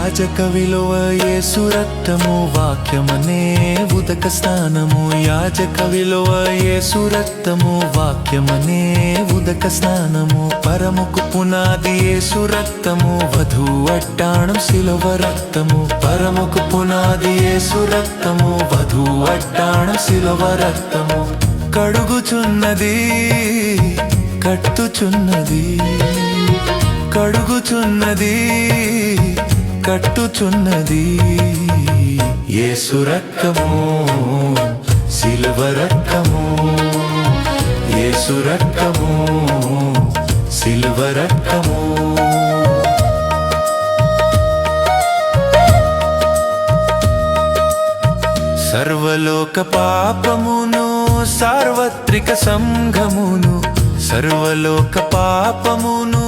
యాజక విలువ యేసు రక్తము, వాక్యమనే ఉదక స్నానము. యాజక విలువ యేసు రక్తము, వాక్యమనే ఉదక స్నానము. పరముకు పునాది యేసు రక్తము, వధువు అట్టాణం శిలువ రక్తము. పరముకు పునాది యేసు రక్తము, వధువు అట్టాణం శిలువ రక్తము. కడుగుచున్నది కట్టుచున్నది, కడుగుచున్నది కట్టుచున్నది. యేసు రక్తము, శిలువ రక్తము. యేసు రక్తము, శిలువ రక్తము. సర్వలోక పాపమును, సార్వత్రిక సంఘమును. సర్వలోక పాపమును,